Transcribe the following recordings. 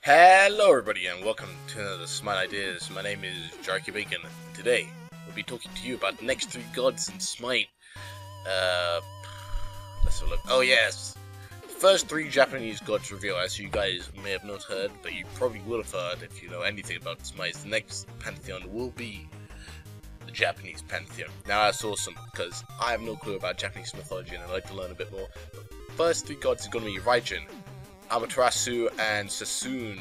Hello everybody and welcome to another Smite Ideas. My name is Jarkey Bacon. Today we'll be talking to you about the next three gods in Smite. Let's have a look. Oh yes! First three Japanese gods reveal, as you guys may have not heard, but you probably will have heard if you know anything about Smite. The next pantheon will be the Japanese pantheon. Now that's awesome, because I have no clue about Japanese mythology and I'd like to learn a bit more. The first three gods are going to be Raijin, Amaterasu, and Susanoon.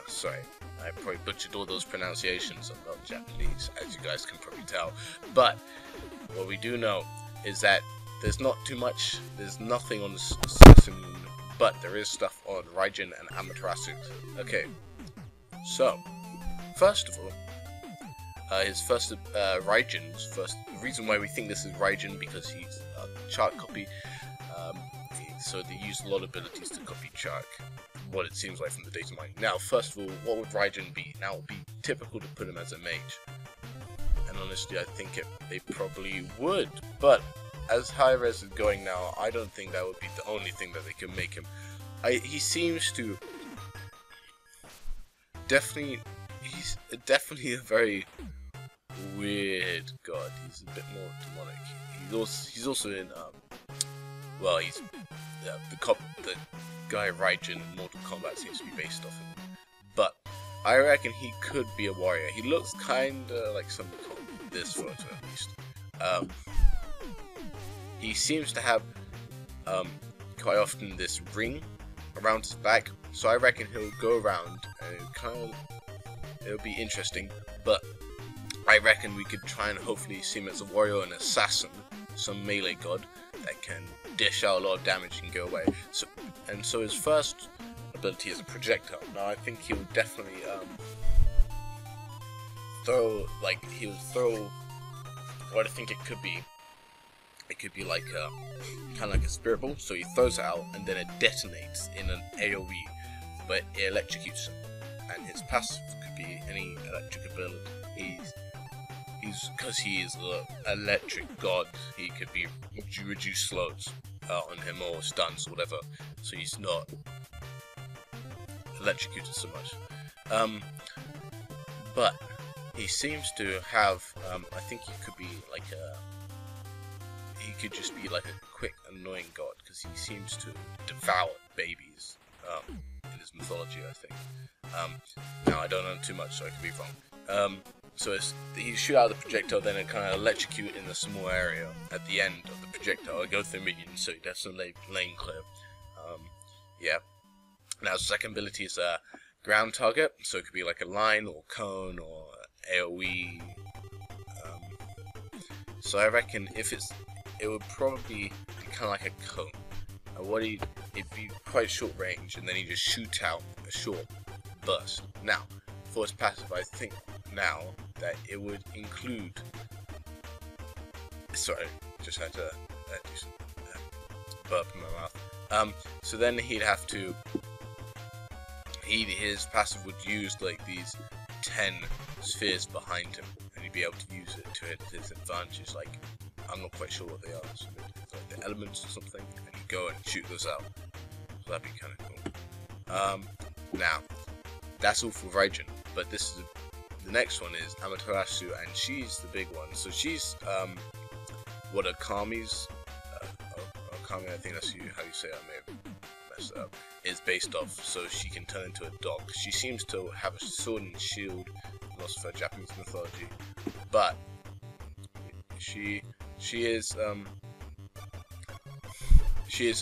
Sorry, I probably butchered all those pronunciations. I'm not Japanese, as you guys can probably tell. But what we do know is that there's nothing on the Susanoon, but there is stuff on Raijin and Amaterasu. Okay, so first of all, Raijin's first. The reason why we think this is Raijin because he's a chart copy. So they use a lot of abilities to copy Jark, what it seems like from the data mining. Now, first of all, what would Raijin be? Now, it would be typical to put him as a mage. And honestly, I think they probably would. But, as high res is going now, I don't think that would be the only thing that they can make him. He seems to... He's definitely a very weird god. He's a bit more demonic. He's also in... well, he's... the guy Raijin in Mortal Kombat seems to be based off him. But I reckon he could be a warrior. He looks kinda like somebody called this photo at least. He seems to have quite often this ring around his back, so I reckon he'll go around and it'll be interesting. But I reckon we could try and hopefully see him as a warrior and assassin, some melee god that can dish out a lot of damage and go away. So his first ability is a projectile. Now I think he would definitely throw what I think it could be. It could be like kind of like a spirit ball. So he throws it out and then it detonates in an AOE, but it electrocutes him. And his passive could be any electric ability. Because he is an electric god, he could be reduce slows on him or stuns or whatever, so he's not electrocuted so much. But he seems to have, I think he could be like he could just be like a quick, annoying god, because he seems to devour babies in his mythology, I think. Now I don't know too much, so I could be wrong. So he shoot out the projectile, then it kind of electrocute in a small area at the end of the projectile. It goes through minions, so he does some lane clear. Yeah. Now his second ability is a ground target, so it could be like a line or cone or AOE. So I reckon it would probably be kind of like a cone. It'd be quite short range, and then he just shoots out a short burst. Now, for his passive, I think now that it would include. Sorry, just had to do some burp in my mouth. So then he'd have to. His passive would use like these 10 spheres behind him, and he'd be able to use it to his advantage. Like, I'm not quite sure what they are, so like the elements or something, and you go and shoot those out. So that'd be kind of cool. Now, that's all for Raijin, but the next one is Amaterasu, and she's the big one. So she's what Akami's Akami, I think that's how you say it, I may have messed it up, is based off. So she can turn into a dog. She seems to have a sword and shield, lots of her Japanese mythology, but she is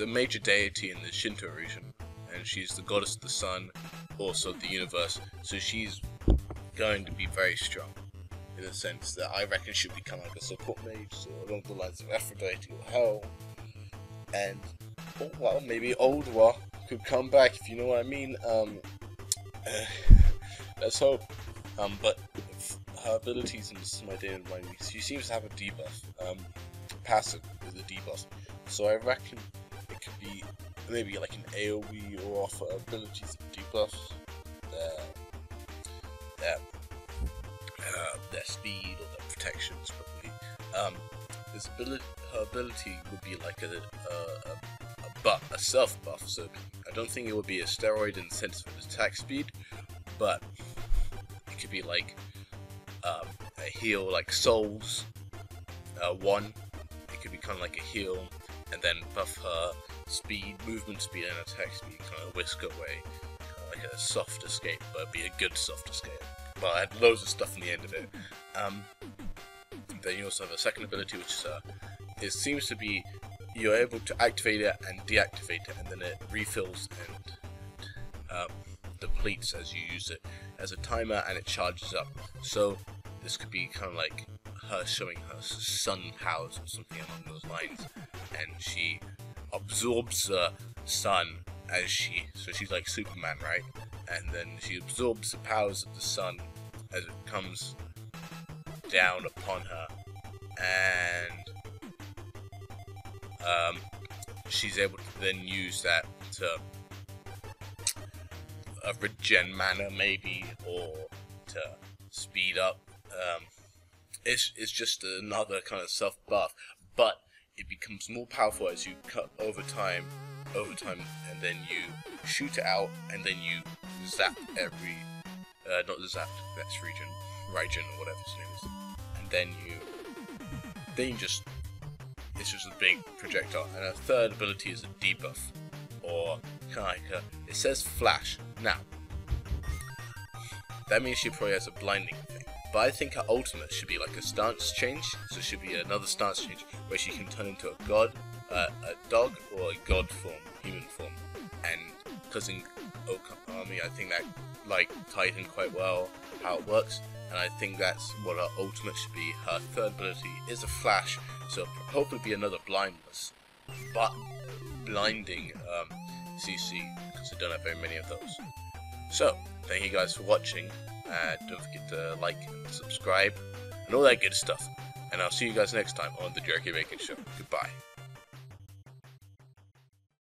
a major deity in the Shinto region, and she's the goddess of the sun, also the universe. So she's going to be very strong, in the sense that I reckon she'll become like a support mage, so along the lines of Aphrodite or Hell, and well, maybe Old War could come back, if you know what I mean. Let's hope. But her abilities in Smite remind me. She seems to have a debuff, passive with a debuff, so I reckon it could be maybe like an AOE or offer abilities and debuffs. Their speed or their protections, probably. Her ability would be like a self buff, so a don't think it would be a steroid in the sense of attack speed, but it could be like a heal like Souls 1. It could be kind of like a heal, and then buff her speed, movement speed, and attack speed, kind of whisk away, kind of like a soft escape, but it'd be a good soft escape. But I had loads of stuff in the end of it. Then you also have a second ability, which is it seems to be you're able to activate it and deactivate it, and then it refills and depletes as you use it as a timer, and it charges up. So this could be kind of like her showing her sun powers or something along those lines, and she absorbs the sun as so she's like Superman, right? And then she absorbs the powers of the sun as it comes down upon her, and she's able to then use that to regen mana maybe, or to speed up. It's just another kind of self buff, but it becomes more powerful as you cut over time, and then you shoot it out, and then you zap every, not zap, that's Raijin or whatever his name is, and then you just, it's just a big projectile. And a third ability is a debuff, or kind of like it says flash. Now, that means she probably has a blinding thing. But I think her ultimate should be like a stance change, so it should be another stance change where she can turn into a god, a dog, or a god form, human form. And because in Okami, I think that like ties in quite well how it works, and I think that's what her ultimate should be. Her third ability is a flash, so hopefully be another blindness, but blinding CC, because I don't have very many of those. So thank you guys for watching. Don't forget to like and subscribe and all that good stuff. And I'll see you guys next time on the Jarkey Bacon Show. Goodbye.